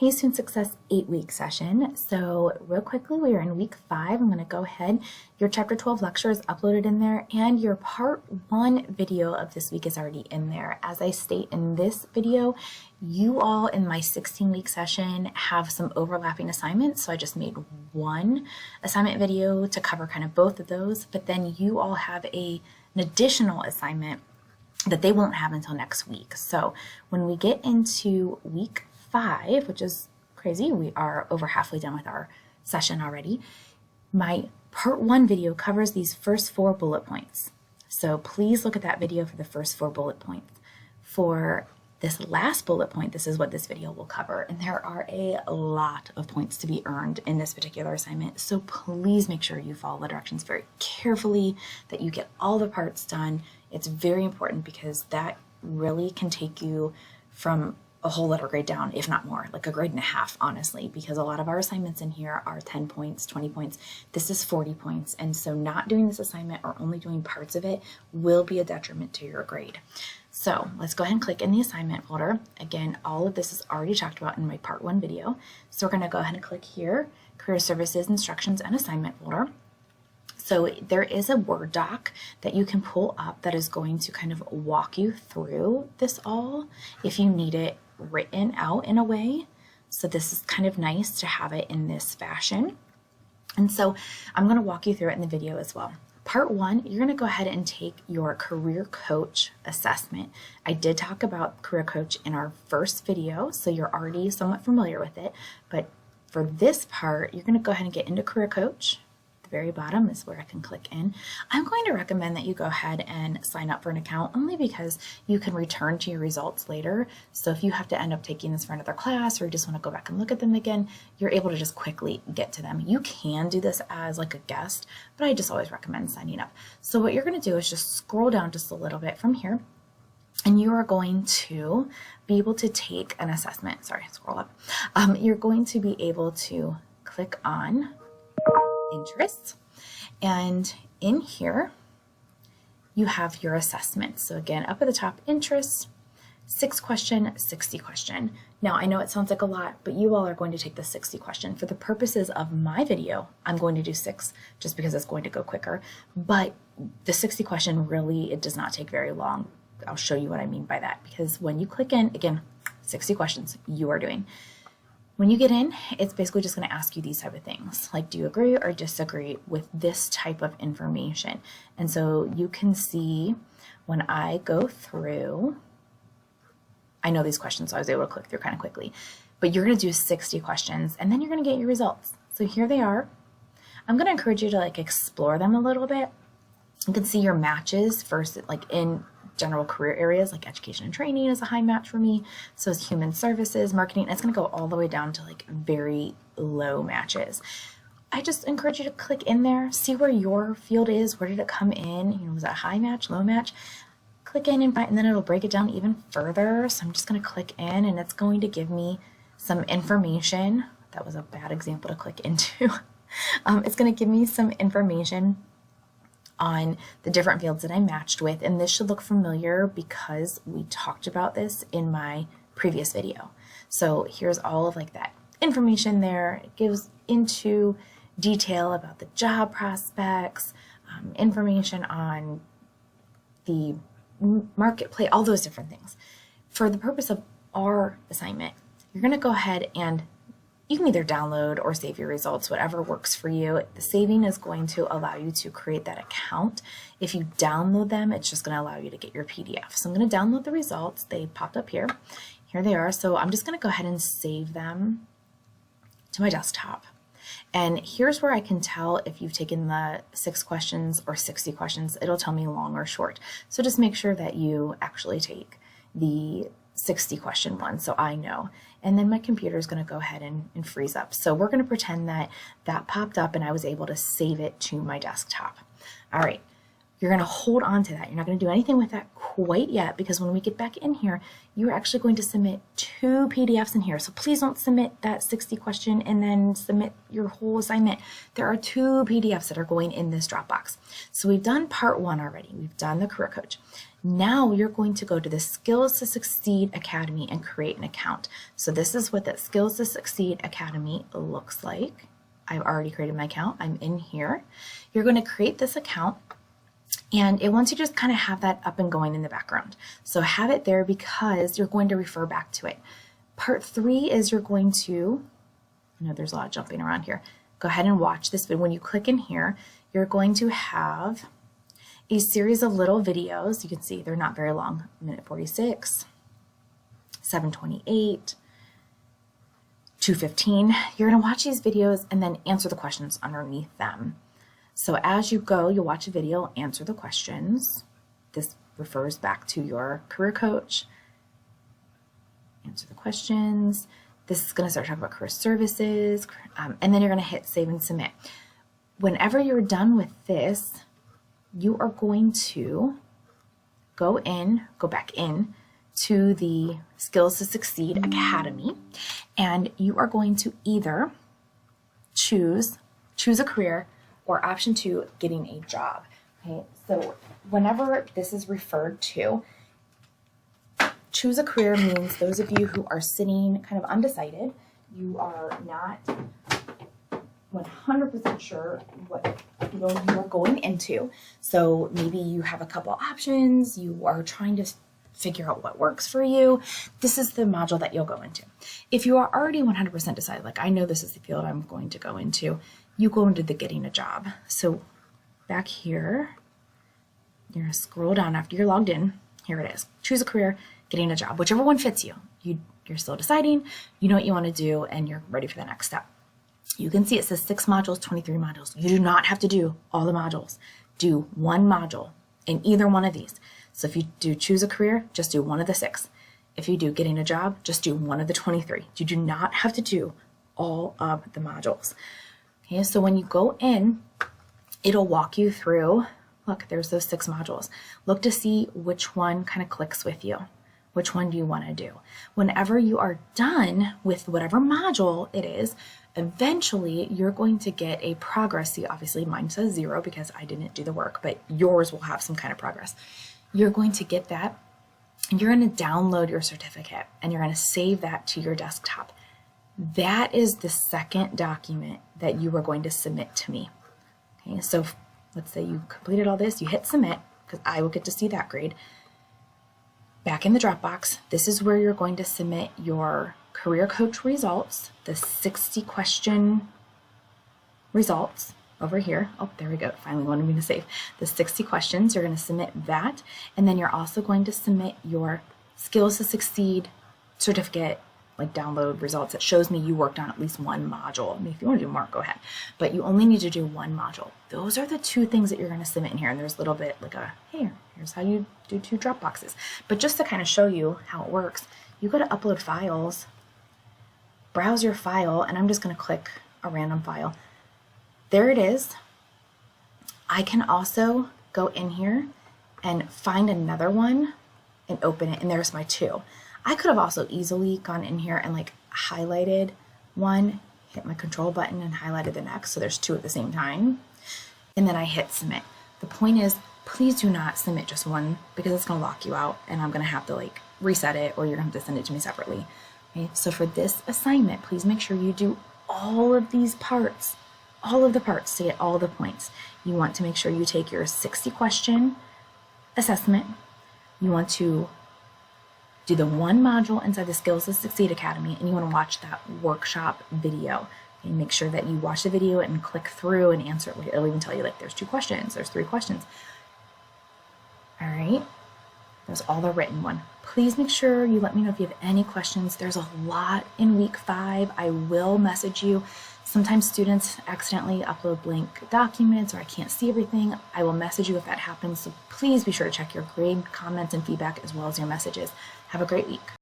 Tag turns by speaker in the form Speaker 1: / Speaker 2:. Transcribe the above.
Speaker 1: Hey, Student Success 8-week session. So real quickly, we are in week 5. I'm going to go ahead. Your chapter 12 lecture is uploaded in there, and your part 1 video of this week is already in there. As I state in this video, you all in my 16-week session have some overlapping assignments. So I just made one assignment video to cover kind of both of those, but then you all have an additional assignment that they won't have until next week. So when we get into week 5, which is crazy, we are over halfway done with our session already. My part 1 video covers these first 4 bullet points. So please look at that video for the first 4 bullet points. For this last bullet point, this is what this video will cover. And there are a lot of points to be earned in this particular assignment. So please make sure you follow the directions very carefully, that you get all the parts done. It's very important because that really can take you from a whole letter grade down, if not more, like a grade and a half, honestly, because a lot of our assignments in here are 10 points, 20 points. This is 40 points. And so not doing this assignment or only doing parts of it will be a detriment to your grade. So let's go ahead and click in the assignment folder. Again, all of this is already talked about in my part 1 video. So we're going to go ahead and click here, Career Services, Instructions, and Assignment folder. So there is a Word doc that you can pull up that is going to kind of walk you through this all if you need it written out in a way. So this is kind of nice to have it in this fashion. And so I'm going to walk you through it in the video as well. Part 1, you're going to go ahead and take your career coach assessment. I did talk about career coach in our first video, so you're already somewhat familiar with it. But for this part, you're going to go ahead and get into career coach. Very bottom is where I can click in. I'm going to recommend that you go ahead and sign up for an account only because you can return to your results later. So if you have to end up taking this for another class or you just want to go back and look at them again, you're able to just quickly get to them. You can do this as like a guest, but I just always recommend signing up. So what you're going to do is just scroll down just a little bit from here, and you are going to be able to take an assessment. Sorry, scroll up. You're going to be able to click on interests, and in here you have your assessment. So again, up at the top, interests, 6 question, 60 question. Now I know it sounds like a lot, but you all are going to take the 60 question. For the purposes of my video, I'm going to do 6 just because it's going to go quicker, but the 60 question really, it does not take very long. I'll show you what I mean by that, because when you click in, again, 60 questions you are doing. When you get in, it's basically just going to ask you these type of things, like do you agree or disagree with this type of information? And so you can see when I go through, I know these questions, so I was able to click through kind of quickly, but you're going to do 60 questions and then you're going to get your results. So here they are. I'm going to encourage you to like explore them a little bit. You can see your matches first, like in general career areas like education and training is a high match for me. So is human services, marketing. It's going to go all the way down to like very low matches. I just encourage you to click in there, see where your field is. Where did it come in? You know, was that high match, low match? Click in and then it'll break it down even further. So I'm just going to click in and it's going to give me some information. That was a bad example to click into. It's going to give me some information on the different fields that I matched with, and this should look familiar because we talked about this in my previous video. So here's all of like that information there. It gives into detail about the job prospects, information on the marketplace, all those different things. For the purpose of our assignment, you're going to go ahead and you can either download or save your results, whatever works for you. The saving is going to allow you to create that account. If you download them, it's just going to allow you to get your PDF. So I'm going to download the results. They popped up here. Here they are. So I'm just going to go ahead and save them to my desktop. And here's where I can tell if you've taken the 6 questions or 60 questions. It'll tell me long or short. So just make sure that you actually take the 60 question one so I know. And then my computer is going to go ahead and freeze up. So we're going to pretend that that popped up and I was able to save it to my desktop. All right, You're going to hold on to that. You're not going to do anything with that quite yet, because when we get back in here, you're actually going to submit 2 PDFs in here. So please don't submit that 60 question and then submit your whole assignment. There are 2 PDFs that are going in this Dropbox. So we've done part 1 already. We've done the Career Coach. Now you're going to go to the Skills to Succeed Academy and create an account. So this is what that Skills to Succeed Academy looks like. I've already created my account. I'm in here. You're going to create this account, and it wants you to just kind of have that up and going in the background. So have it there because you're going to refer back to it. Part 3 is you're going to, I know there's a lot of jumping around here. Go ahead and watch this, but when you click in here, you're going to have a series of little videos. You can see they're not very long. Minute 46, 7:28, 2:15. You're going to watch these videos and then answer the questions underneath them. So as you go, you'll watch a video, answer the questions. This refers back to your career coach. Answer the questions. This is going to start talking about career services, and then you're going to hit save and submit. Whenever you're done with this, you are going to go back in to the Skills to Succeed Academy, and you are going to either choose a career or option 2, getting a job. Okay, so whenever this is referred to, choose a career means those of you who are sitting kind of undecided, you are not 100% sure what you are going into. So maybe you have a couple options, you are trying to figure out what works for you. This is the module that you'll go into. If you are already 100% decided, like I know this is the field I'm going to go into, you go into the getting a job. So back here, you're gonna scroll down after you're logged in. Here it is. Choose a career, getting a job, whichever one fits you. You're still deciding, you know what you want to do, and you're ready for the next step. You can see it says 6 modules, 23 modules. You do not have to do all the modules. Do 1 module in either one of these. So if you do choose a career, just do 1 of the 6. If you do getting a job, just do 1 of the 23. You do not have to do all of the modules. Okay, so when you go in, it'll walk you through, look, there's those 6 modules. Look to see which one kind of clicks with you. Which one do you want to do? Whenever you are done with whatever module it is, eventually you're going to get a progress. See, obviously mine says 0 because I didn't do the work, but yours will have some kind of progress. You're going to get that, and you're going to download your certificate, and you're going to save that to your desktop. That is the second document that you are going to submit to me. Okay, so let's say you completed all this, you hit submit, because I will get to see that grade. Back in the Dropbox, this is where you're going to submit your career coach results, the 60 question results over here. Oh, there we go. It finally wanted me to save the 60 questions. You're going to submit that. And then you're also going to submit your Skills to Succeed certificate, like download results that shows me you worked on at least 1 module. I mean, if you want to do more, go ahead. But you only need to do 1 module. Those are the 2 things that you're going to submit in here. And there's a little bit like a, hey, here's how you do 2 Dropboxes. But just to kind of show you how it works, you go to upload files, browse your file, and I'm just going to click a random file. There it is. I can also go in here and find another one and open it, and there's my 2. I could have also easily gone in here and like highlighted one, hit my control button and highlighted the next, so there's 2 at the same time, and then I hit submit. The point is, please do not submit just 1 because it's going to lock you out, and I'm going to have to like reset it, or you're going to have to send it to me separately. Okay, so for this assignment, please make sure you do all of these parts, all of the parts to get all the points. You want to make sure you take your 60 question assessment. You want to do the 1 module inside the Skills to Succeed Academy, and you want to watch that workshop video. And make sure that you watch the video and click through and answer it. It'll even tell you like there's 2 questions, there's 3 questions. All right, that's all the written one. Please make sure you let me know if you have any questions. There's a lot in week 5. I will message you. Sometimes students accidentally upload blank documents or I can't see everything. I will message you if that happens. So please be sure to check your grade, comments, and feedback as well as your messages. Have a great week.